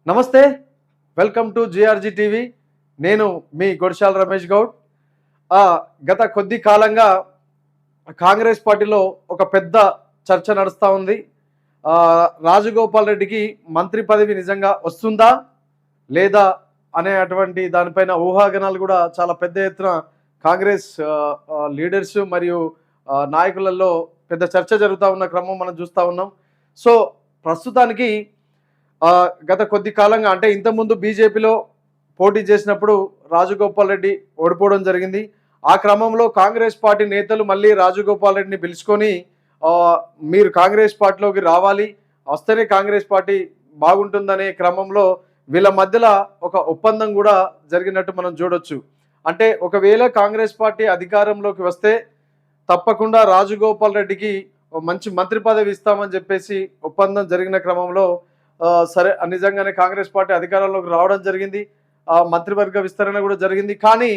నమస్తే, welcome to GRG TV. నేను మీ గొడిశాల రమేష్ గౌడ్. గత కొద్ది కాలంగా కాంగ్రెస్ పార్టీలో ఒక పెద్ద చర్చ నడుస్తూ ఉంది. రాజగోపాల్ రెడ్డికి మంత్రి పదవి నిజంగా వస్తుందా లేదా అనేటువంటి దానిపైన ఊహాగానాలు కూడా చాలా పెద్ద ఎత్తున కాంగ్రెస్ లీడర్స్ మరియు నాయకులలో పెద్ద చర్చ జరుగుతూ ఉన్న క్రమం మనం చూస్తూ ఉన్నాం. సో ప్రస్తుతానికి గత కొద్ది కాలంగా అంటే ఇంతకుముందు బీజేపీలో పోటీ చేసినప్పుడు రాజగోపాల్ రెడ్డి ఓడిపోవడం జరిగింది. ఆ క్రమంలో కాంగ్రెస్ పార్టీ నేతలు మళ్ళీ రాజగోపాల్ రెడ్డిని పిలుచుకొని మీరు కాంగ్రెస్ పార్టీలోకి రావాలి, వస్తేనే కాంగ్రెస్ పార్టీ బాగుంటుందనే క్రమంలో వీళ్ళ మధ్యలో ఒక ఒప్పందం కూడా జరిగినట్టు మనం చూడొచ్చు. అంటే ఒకవేళ కాంగ్రెస్ పార్టీ అధికారంలోకి వస్తే తప్పకుండా రాజగోపాల్ రెడ్డికి మంచి మంత్రి పదవి ఇస్తామని చెప్పేసి ఒప్పందం జరిగిన క్రమంలో సరే నిజంగానే కాంగ్రెస్ పార్టీ అధికారంలోకి రావడం జరిగింది. మంత్రివర్గ విస్తరణ కూడా జరిగింది. కానీ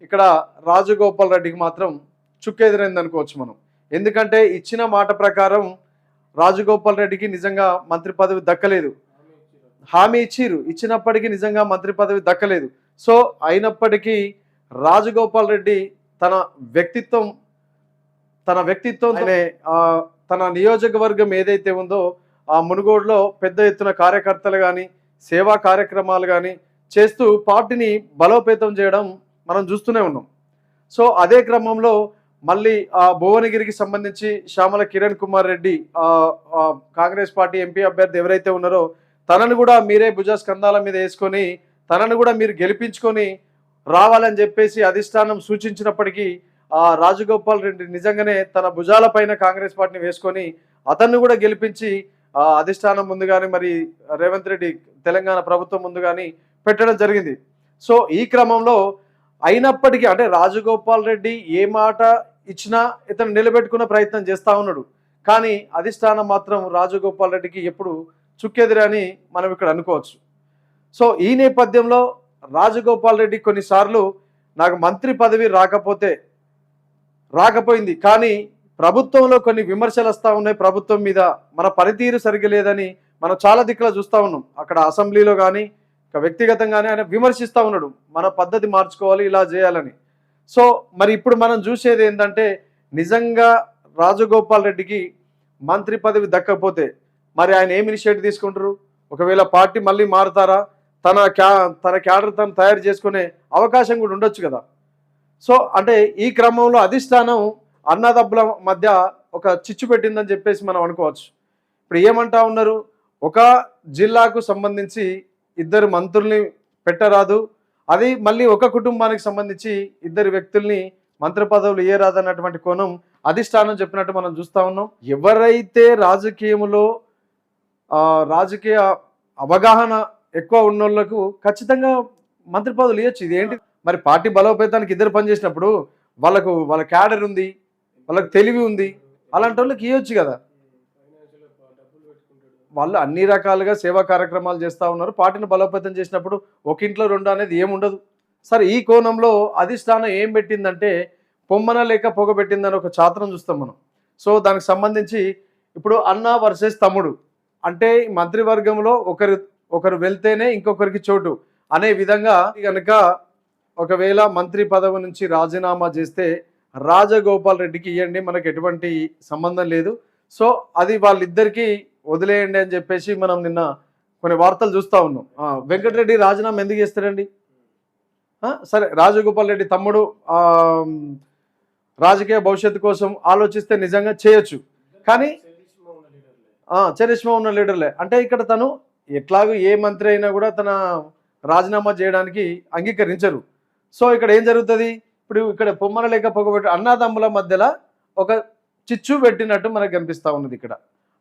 ఇక్కడ రాజగోపాల్ రెడ్డికి మాత్రం చుక్కెదిరైంది అనుకోవచ్చు మనం. ఎందుకంటే ఇచ్చిన మాట ప్రకారం రాజగోపాల్ రెడ్డికి నిజంగా మంత్రి పదవి దక్కలేదు. హామీ ఇచ్చినప్పటికీ నిజంగా మంత్రి పదవి దక్కలేదు. సో అయినప్పటికీ రాజగోపాల్ రెడ్డి తన వ్యక్తిత్వం తన నియోజకవర్గం ఏదైతే ఉందో ఆ మునుగోడులో పెద్ద ఎత్తున కార్యకర్తలు కానీ సేవా కార్యక్రమాలు కానీ చేస్తూ పార్టీని బలోపేతం చేయడం మనం చూస్తూనే ఉన్నాం. సో అదే క్రమంలో మళ్ళీ భువనగిరికి సంబంధించి శ్యామల కిరణ్ కుమార్ రెడ్డి కాంగ్రెస్ పార్టీ ఎంపీ అభ్యర్థి ఎవరైతే ఉన్నారో తనను కూడా మీరే భుజస్కంధాల మీద వేసుకొని తనను కూడా మీరు గెలిపించుకొని రావాలని చెప్పేసి అధిష్టానం సూచించినప్పటికీ రాజగోపాల్ రెడ్డి నిజంగానే తన భుజాల పైన కాంగ్రెస్ పార్టీని వేసుకొని అతన్ని కూడా గెలిపించి అధిష్టానం ముందు కానీ మరి రేవంత్ రెడ్డి తెలంగాణ ప్రభుత్వం ముందు కానీ పెట్టడం జరిగింది. సో ఈ క్రమంలో అయినప్పటికీ అంటే రాజగోపాల్ రెడ్డి ఏ మాట ఇచ్చినా ఇతను నిలబెట్టుకునే ప్రయత్నం చేస్తూ ఉన్నాడు. కానీ అధిష్టానం మాత్రం రాజగోపాల్ రెడ్డికి ఎప్పుడు చుక్కెదిరని మనం ఇక్కడ అనుకోవచ్చు. సో ఈ నేపథ్యంలో రాజగోపాల్ రెడ్డి కొన్నిసార్లు నాకు మంత్రి పదవి రాకపోయింది, కానీ ప్రభుత్వంలో కొన్ని విమర్శలు వస్తూ ఉన్నాయి. ప్రభుత్వం మీద మన పనితీరు సరిగ్గా లేదని మనం చాలా దిక్కులా చూస్తూ ఉన్నాం. అక్కడ అసెంబ్లీలో కానీ వ్యక్తిగతంగానే ఆయన విమర్శిస్తూ ఉన్నాడు, మన పద్ధతి మార్చుకోవాలి, ఇలా చేయాలని. సో మరి ఇప్పుడు మనం చూసేది ఏంటంటే నిజంగా రాజగోపాల్ రెడ్డికి మంత్రి పదవి దక్కకపోతే మరి ఆయన ఏం ఇనిషియేటివ్ తీసుకుంటారు? ఒకవేళ పార్టీ మళ్ళీ మారుతారా? తన క్యాడర్ తను తయారు చేసుకునే అవకాశం కూడా ఉండొచ్చు కదా. సో అంటే ఈ క్రమంలో అధిష్టానం అన్నదబ్బుల మధ్య ఒక చిచ్చు పెట్టిందని చెప్పేసి మనం అనుకోవచ్చు. ఇప్పుడు ఏమంటా ఉన్నారు, ఒక జిల్లాకు సంబంధించి 2 మంత్రుల్ని పెట్టరాదు, అది మళ్ళీ ఒక కుటుంబానికి సంబంధించి 2 వ్యక్తుల్ని మంత్రి పదవులు ఇయ్యరాదు అన్నటువంటి కోణం అధిష్టానం చెప్పినట్టు మనం చూస్తూ ఉన్నాం. ఎవరైతే రాజకీయ అవగాహన ఎక్కువ ఉన్నోళ్లకు ఖచ్చితంగా మంత్రి పదవులు ఇవ్వచ్చు. ఇది ఏంటి మరి పార్టీ బలోపేతానికి 2 పనిచేసినప్పుడు వాళ్ళ క్యాడర్ ఉంది, వాళ్ళకి తెలివి ఉంది, అలాంటి వాళ్ళకి ఇవ్వచ్చు కదా. వాళ్ళు అన్ని రకాలుగా సేవా కార్యక్రమాలు చేస్తూ ఉన్నారు. పార్టీని బలోపేతం చేసినప్పుడు ఒక ఇంట్లో 2 అనేది ఏముండదు. సరే ఈ కోణంలో అధిష్టానం ఏం పెట్టిందంటే పొమ్మన లేక పొగ పెట్టిందని ఒక చాత్రం చూస్తాం మనం. సో దానికి సంబంధించి ఇప్పుడు అన్న వర్సెస్ తమ్ముడు అంటే మంత్రివర్గంలో ఒకరు వెళ్తేనే ఇంకొకరికి చోటు అనే విధంగా కనుక ఒకవేళ మంత్రి పదవి నుంచి రాజీనామా చేస్తే రాజగోపాల్ రెడ్డికి ఇవ్వండి, మనకు ఎటువంటి సంబంధం లేదు, సో అది వాళ్ళిద్దరికీ వదిలేయండి అని చెప్పేసి మనం నిన్న కొన్ని వార్తలు చూస్తూ ఉన్నాం. వెంకటరెడ్డి రాజీనామా ఎందుకు చేస్తారండి? సరే రాజగోపాల్ రెడ్డి తమ్ముడు రాజకీయ భవిష్యత్తు కోసం ఆలోచిస్తే నిజంగా చేయొచ్చు, కానీ చరిష్మా ఉన్న లీడర్లే అంటే ఇక్కడ తను ఎట్లాగూ ఏ మంత్రి అయినా కూడా తన రాజీనామా చేయడానికి అంగీకరించరు. సో ఇక్కడ ఏం జరుగుతుంది, ఇప్పుడు ఇక్కడ పొమ్మన లేక పొగబెట్టి అన్నదమ్ముల మధ్యలో ఒక చిచ్చు పెట్టినట్టు మనకు కనిపిస్తూ ఉన్నది ఇక్కడ.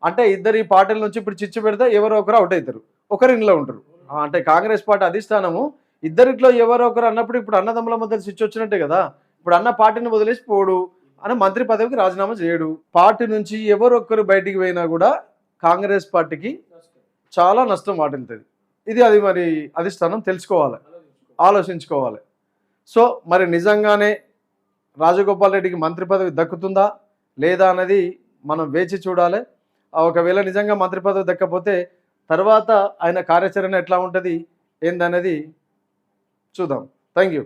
అంటే ఇద్దరు ఈ పార్టీల నుంచి ఇప్పుడు చిచ్చు పెడితే ఎవరో ఒకరు అవుట్ అవుతారు, ఒకరు ఇంట్లో ఉంటారు. అంటే కాంగ్రెస్ పార్టీ అధిష్టానము ఇద్దరిట్లో ఎవరో ఒకరు అన్నప్పుడు ఇప్పుడు అన్నదమ్ముల మధ్య చిచ్చు వచ్చినట్టే కదా. ఇప్పుడు అన్న పార్టీని వదిలేసి పోడు అని మంత్రి పదవికి రాజీనామా చేయడు. పార్టీ నుంచి ఎవరొక్కరు బయటికి పోయినా కూడా కాంగ్రెస్ పార్టీకి చాలా నష్టం వాటిల్తుంది. అది మరి అధిష్టానం తెలుసుకోవాలి, ఆలోచించుకోవాలి. సో మరి నిజంగానే రాజగోపాల్ రెడ్డికి మంత్రి పదవి దక్కుతుందా లేదా అన్నది మనం వేచి చూడాలి. ఒకవేళ నిజంగా మంత్రి పదవి దక్కపోతే తర్వాత ఆయన కార్యాచరణ ఎట్లా ఉంటుంది ఏందనేది చూద్దాం. Thank you.